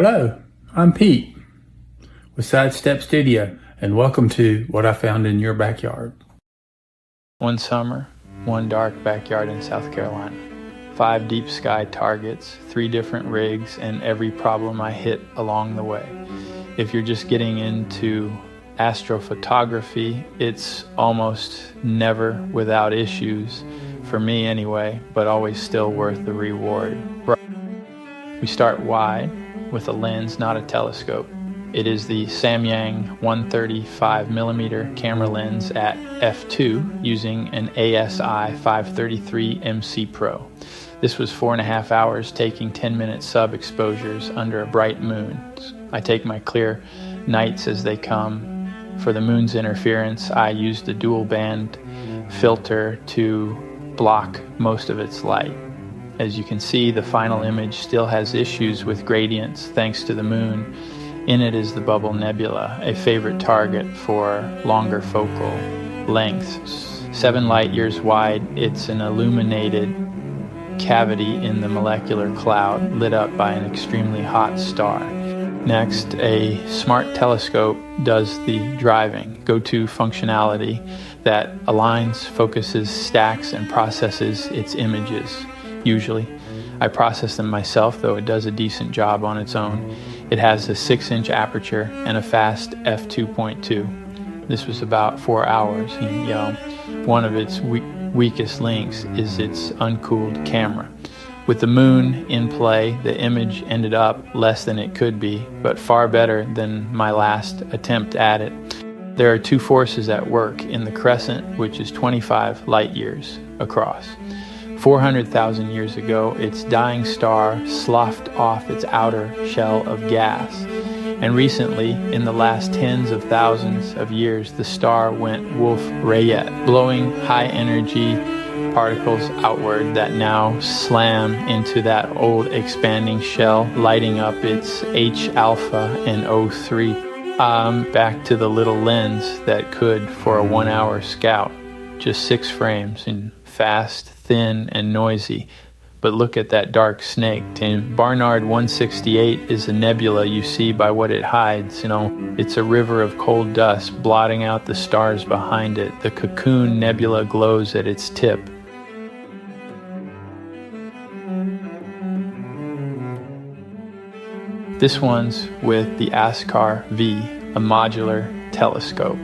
Hello, I'm Pete with Sidestep Studio, and welcome to What I Found in Your Backyard. One summer, one dark backyard in South Carolina. 5 deep sky targets, 3 different rigs, and every problem I hit along the way. If you're just getting into astrophotography, it's almost never without issues, for me anyway, but always still worth the reward. We start wide with a lens, not a telescope. It is the Samyang 135mm camera lens at f2 using an ASI 533 MC Pro. This was 4.5 hours taking 10-minute sub exposures under a bright moon. I take my clear nights as they come. For the moon's interference, I used a dual band filter to block most of its light. As you can see, the final image still has issues with gradients thanks to the moon. In it is the Bubble Nebula, a favorite target for longer focal lengths. 7 light years wide, it's an illuminated cavity in the molecular cloud lit up by an extremely hot star. Next, a smart telescope does the driving, go-to functionality that aligns, focuses, stacks, and processes its images. Usually, I process them myself, though it does a decent job on its own. It has a 6-inch aperture and a fast f2.2. This was about 4 hours. One of its weakest links is its uncooled camera. With the moon in play, the image ended up less than it could be, but far better than my last attempt at it. There are 2 forces at work in the crescent, which is 25 light years across. 400,000 years ago, its dying star sloughed off its outer shell of gas. And recently, in the last tens of thousands of years, the star went Wolf-Rayet, blowing high-energy particles outward that now slam into that old expanding shell, lighting up its H-alpha and O3. Back to the little lens that could, for a 1-hour scout, just 6 frames and fast, thin, and noisy. But look at that dark snake. And Barnard 168 is a nebula you see by what it hides. It's a river of cold dust blotting out the stars behind it. The Cocoon Nebula glows at its tip. This one's with the Askar V, a modular telescope.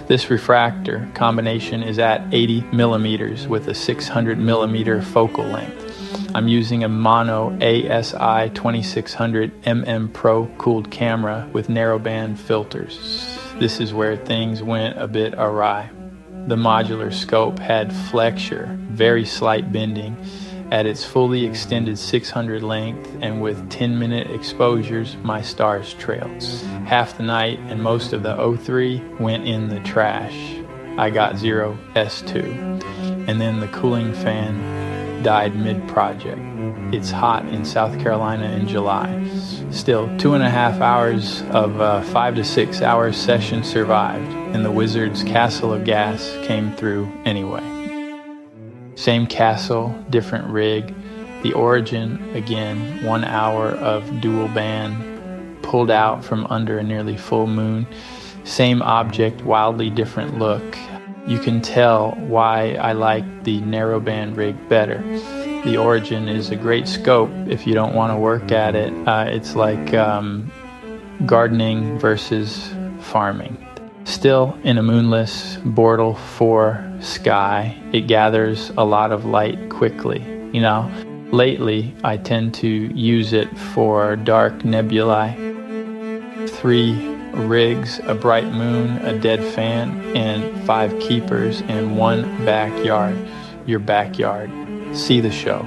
This refractor combination is at 80 millimeters with a 600 millimeter focal length. I'm using a mono ASI 2600 mm Pro cooled camera with narrowband filters. This is where things went a bit awry. The modular scope had flexure, very slight bending, at its fully extended 600 length, and with 10-minute exposures, my stars trailed. Half the night and most of the O3 went in the trash. I got 0 S2. And then the cooling fan died mid-project. It's hot in South Carolina in July. Still, 2.5 hours of a 5 to 6 hour session survived, and the wizard's castle of gas came through anyway. Same castle, different rig. The origin, again, 1 hour of dual band pulled out from under a nearly full moon. Same object, wildly different look. You can tell why I like the narrowband rig better. The origin is a great scope if you don't want to work at it. It's like gardening versus farming. Still in a moonless Bortle 4 sky, it gathers a lot of light quickly. Lately I tend to use it for dark nebulae. 3 rigs, a bright moon, a dead fan, and 5 keepers, and 1 backyard. Your backyard. See the show.